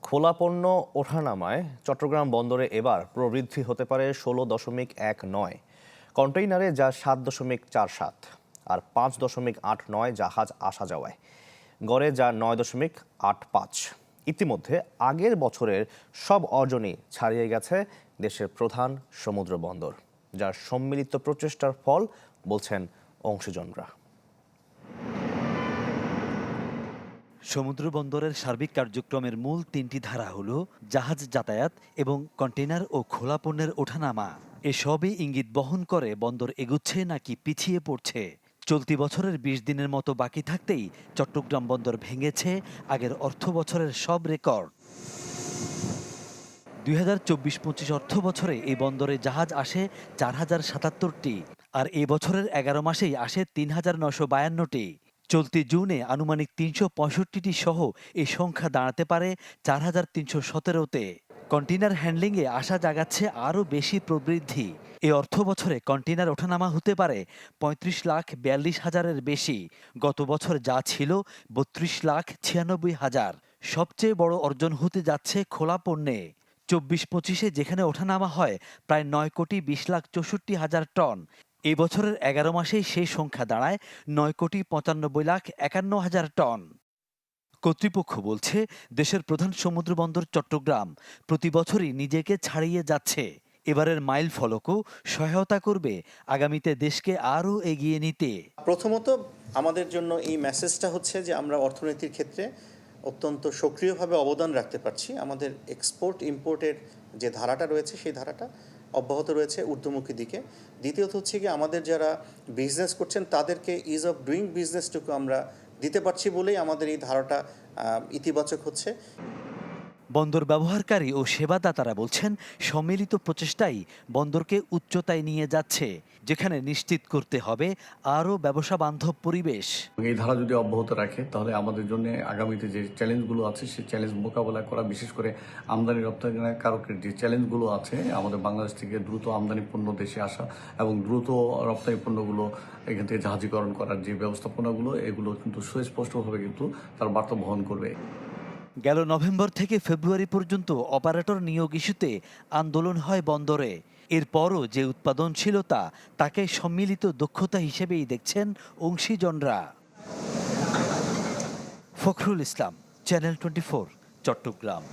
খোলা পণ্য ওঠানামায় চট্টগ্রাম বন্দরে এবার প্রবৃদ্ধি হতে পারে 16.19। কন্টেইনারে যা 7.47 আর 5.89 জাহাজ আসা যাওয়ায়, গড়ে যা 9.85। ইতিমধ্যে আগের বছরের সব অর্জনই ছাড়িয়ে গেছে দেশের প্রধান সমুদ্র বন্দর, যার সম্মিলিত প্রচেষ্টার ফল বলছেন অংশীজনরা। সমুদ্র বন্দরের সার্বিক কার্যক্রমের মূল তিনটি ধারা হলো জাহাজ যাতায়াত এবং কন্টেইনার ও খোলা পণ্যের ওঠানামা। এসবই ইঙ্গিত বহন করে বন্দর এগুচ্ছে নাকি পিছিয়ে পড়ছে। চলতি বছরের ২০ দিনের মতো বাকি থাকতেই চট্টগ্রাম বন্দর ভেঙেছে আগের অর্থ বছরের সব রেকর্ড। ২০২৪-২৫ অর্থ বছরে এই বন্দরে জাহাজ আসে ৪,০৭৭টি, আর এ বছরের ১১ মাসেই আসে ৩,৯৫২টি। চলতি জুনে আনুমানিক ৩৬৫টি সহ এই সংখ্যা দাঁড়াতে পারে ৪,৩১৭তে। কন্টেইনার হ্যান্ডলিংয়ে আশা জাগাচ্ছে আরও বেশি প্রবৃদ্ধি। এই অর্থ বছরে কন্টেইনার ওঠানামা হতে পারে ৩৫,৪২,০০০-এর বেশি। গত বছর যা ছিল ৩২,৯৬,০০০। সবচেয়ে বড় অর্জন হতে যাচ্ছে খোলা পণ্যে। ২৪-২৫-এ যেখানে ওঠানামা হয় প্রায় ৯,২০,৬৪,০০০ টন, এই বছরের ১১ মাসেই সেই সংখ্যা দাঁড়ায় ৯,৯৫,৫১,০০০ টন। কর্তৃপক্ষ বলছে, দেশের প্রধান সমুদ্র বন্দর চট্টগ্রাম প্রতি বছরই নিজেকে ছাড়িয়ে যাচ্ছে। এবারের মাইল ফলকও সহায়তা করবে আগামীতে দেশকে আরও এগিয়ে নিতে। প্রথমত আমাদের জন্য এই মেসেজটা হচ্ছে যে আমরা অর্থনীতির ক্ষেত্রে অত্যন্ত সক্রিয়ভাবে অবদান রাখতে পারছি। আমাদের এক্সপোর্ট ইম্পোর্টের যে ধারাটা রয়েছে সেই ধারাটা অব্যাহত রয়েছে ঊর্ধ্বমুখী দিকে। দ্বিতীয়ত হচ্ছে কি, আমাদের যারা বিজনেস করছেন তাদেরকে ইজ অফ ডুইং বিজনেসটুকু আমরা দিতে পারছি বলেই আমাদের এই ধারাটা ইতিবাচক হচ্ছে। বন্দর ব্যবহারকারী ও সেবাদাতারা বলছেন, সম্মিলিত প্রচেষ্টাই বন্দরকে উচ্চতায় নিয়ে যাচ্ছে, যেখানে নিশ্চিত করতে হবে আরও ব্যবসা বান্ধব পরিবেশ। এই ধারা যদি অব্যাহত রাখে তাহলে আমাদের জন্য আগামীতে যে চ্যালেঞ্জগুলো আছে সেই চ্যালেঞ্জ মোকাবেলা করা, বিশেষ করে আমদানি রপ্তানিকারকের যে চ্যালেঞ্জগুলো আছে, আমাদের বাংলাদেশ থেকে দ্রুত আমদানি পণ্য দেশে আসা এবং দ্রুত রপ্তানি পণ্যগুলো এখান থেকে জাহাজীকরণ করার যে ব্যবস্থাপনাগুলো, এগুলো কিন্তু সুস্পষ্টভাবে কিন্তু তার বার্তা বহন করবে। গেল নভেম্বর থেকে ফেব্রুয়ারি পর্যন্ত অপারেটর নিয়োগ ইস্যুতে আন্দোলন হয় বন্দরে। এরপরও যে উৎপাদনশীলতা, তাকে সম্মিলিত দক্ষতা হিসেবেই দেখছেন অংশীজনরা। ফখরুল ইসলাম, চ্যানেল 24, চট্টগ্রাম।